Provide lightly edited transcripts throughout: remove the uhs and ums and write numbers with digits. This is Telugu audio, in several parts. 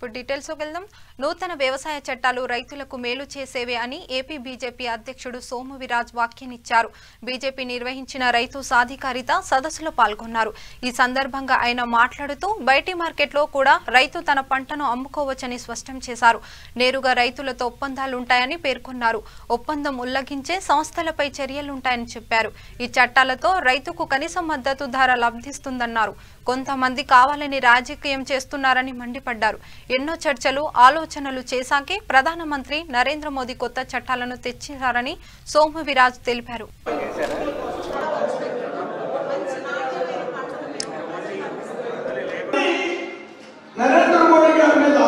ఇప్పుడు డీటెయిల్స్లోకి వెళ్దాం. నూతన వ్యవసాయ చట్టాలు రైతులకు మేలు చేసేవే అని ఏపీ బీజేపీ అధ్యక్షుడు సోము వీర్రాజు వ్యాఖ్యానించారు. బీజేపీ నిర్వహించిన రైతు సాధికారిత సదస్సులో పాల్గొన్నారు. ఈ సందర్భంగా ఆయన మాట్లాడుతూ బయటి మార్కెట్లో కూడా రైతు తన పంటను అమ్ముకోవచ్చని స్పష్టం చేశారు. నేరుగా రైతులతో ఒప్పందాలుంటాయని పేర్కొన్నారు. ఒప్పందం ఉల్లంఘించే సంస్థలపై చర్యలుంటాయని చెప్పారు. ఈ చట్టాలతో రైతుకు కనీస మద్దతు ధర లభిస్తుందన్నారు. కొంతమంది కావాలని రాజకీయం చేస్తున్నారని మండిపడ్డారు. ఎన్నో చర్చలు ఆలోచనలు చేశాకే ప్రధానమంత్రి నరేంద్ర మోదీ కొత్త చట్టాలను తెచ్చారని సోము వీర్రాజు తెలిపారు. నరేంద్ర మోదీ గారి మీద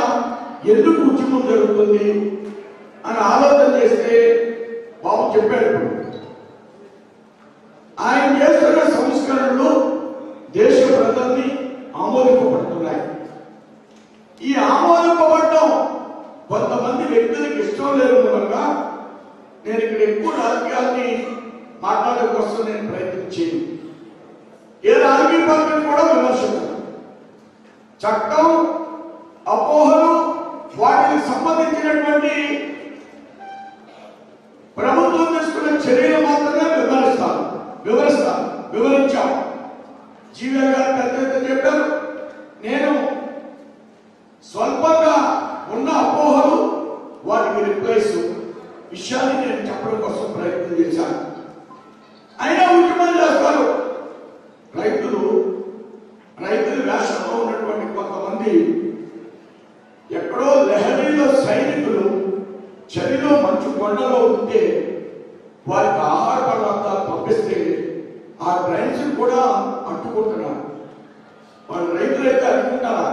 ఎందుకు ఉద్యమం జరుగుతుంది అని ఆలోచన చేస్తే బాబు చెప్పాడు. ఆయన చేస్తున్న సంస్కరణలు దేశ ప్రజల్ని ఆమోదింపబడుతున్నాయి. ఈ ఆమోదింపబడటం కొంతమంది వ్యక్తులకు ఇష్టం లేని మూలంగా నేను ఇక్కడ ఎక్కువ రాజకీయాల్ని మాట్లాడే కోసం నేను ప్రయత్నించాను. ఏ రాజకీయ పార్టీని కూడా విమర్శించాను. చట్టం అపోహలు వాటికి సంబంధించినటువంటి ప్రభుత్వం తీసుకున్న చర్యలు మాత్రమే వివరించాం. జీవే గారు పెద్ద చెప్పారు. నేను స్వల్పంగా ఉన్న అపోహలు వాటికి రిప్లేస్ విషయాన్ని నేను చెప్పడం కోసం ప్రయత్నం చేశాను. అయినా ఉద్యమం చేస్తారు రైతుల వేషంలో ఉన్నటువంటి కొంతమంది. ఎక్కడో లహరీలో సైనికులు చలిలో మంచు కొండలో ఉంటే వారికి ఆహార పదార్థాలు పంపిస్తే ఆ ట్రైన్స్ కూడా అడ్డుకుంటున్నారు. వాళ్ళు రైతులైతే అడ్డుకుంటారా?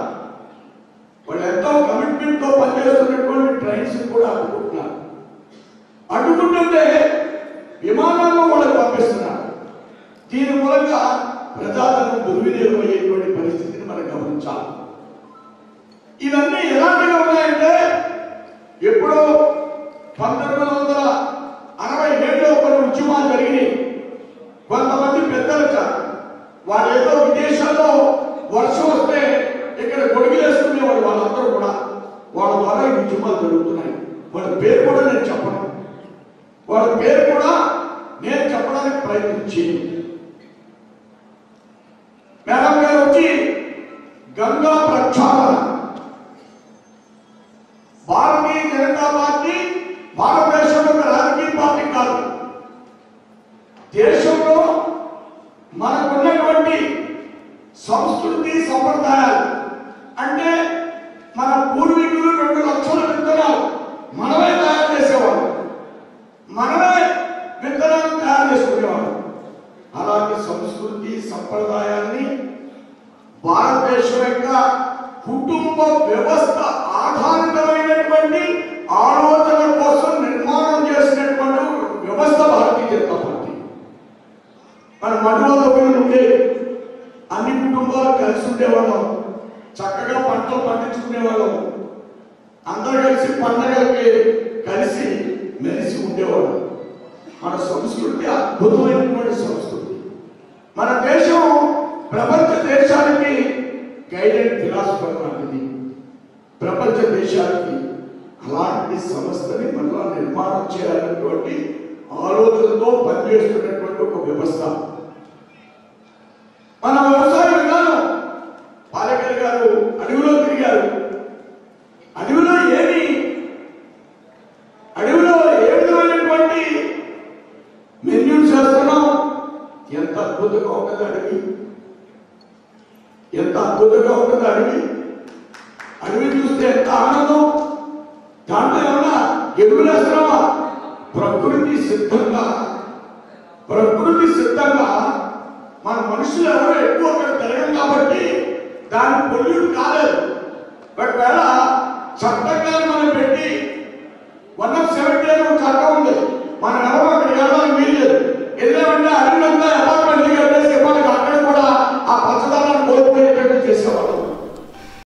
వాళ్ళు ఎంతో కమిట్మెంట్ తో పనిచేస్తున్నటువంటి ట్రైన్స్ కూడా అడ్డుకుంటున్నారు. అడ్డుకుంటుంటే విమానాల్లో వాళ్ళకి పంపిస్తున్నారు. దీని మూలంగా ప్రజాధనం దుర్వినియోగం అయ్యేటువంటి పరిస్థితిని మనం గమనించాలి. ఇవన్నీ ఎలాంటిగా ఉన్నాయంటే ఎప్పుడో 1967లో కొన్ని ఉద్యమాలు జరిగినాయి. కొంతమంది పెద్దలు వాళ్ళు ఏదో విదేశాల్లో వర్షం వస్తే ఇక్కడ గొడుగులేసుకునేవాళ్ళు. వాళ్ళందరూ కూడా వాళ్ళ ద్వారా ఈ ఉద్యమాలు జరుగుతున్నాయి. వాళ్ళ పేరు కూడా నేను చెప్పడానికి ప్రయత్నించి మేడం గారు వచ్చి గంగా ప్రక్షాళన, భారతీయ జనతా పార్టీ భారతదేశంలో ఒక రాజకీయ పార్టీ కాదు. దేశంలో మనకున్నటువంటి సంస్కృతి సంప్రదాయాలు అంటే మన పూర్వీకులు 2 లక్షల విత్తనాలు మనమే తయారు చేసేవాడు, మనమే విత్తనాలు తయారు చేసుకునేవాడు. అలాంటి సంస్కృతి సంప్రదాయాన్ని భారతదేశం యొక్క కుటుంబ వ్యవస్థ ఆధారితమైనటువంటి ఆలోచన కోసం నిర్మాణం చేసినటువంటి వ్యవస్థ భారతీయ జనతా పార్టీ. మన మధ్యలో ఉండే అన్ని కుటుంబాలు కలిసి ఉండేవాళ్ళం, చక్కగా పంటలు పండించుకునేవాళ్ళం, అందరూ కలిసి పండగలకి కలిసి మెలిసి ఉండేవాళ్ళం. మన సంస్కృతి అద్భుతమైనటువంటి సంస్కృతి. మన దేశం ప్రపంచ దేశానికి గైడెడ్ ఫిలాసఫర్ లాంటిది. ప్రపంచ దేశానికి అలాంటి సంస్థని మళ్ళా నిర్మాణం చేయాలన్నటువంటి ఆలోచనతో పనిచేస్తున్నటువంటి ఒక వ్యవస్థ. మన వ్యవసాయ విధానం పాలకర్ గారు అడవిలో తిరిగారు. అడవిలో ఏ విధమైనటువంటి మెన్యూ చేస్తున్నాం. ఎంత అద్భుతంగా ఉంటుంది అడవి, అడవి చూస్తే ఎంత ఆనందం. దాంట్లో ఏమన్నా ఎరువులేస్తున్నామా? ప్రకృతి సిద్ధంగా మన మనుషులు ఎవరో ఎక్కువ అక్కడ తిరగం కాబట్టి దాని పొల్యూట్ కాలేదు. ఒకవేళ చట్టంగా మనం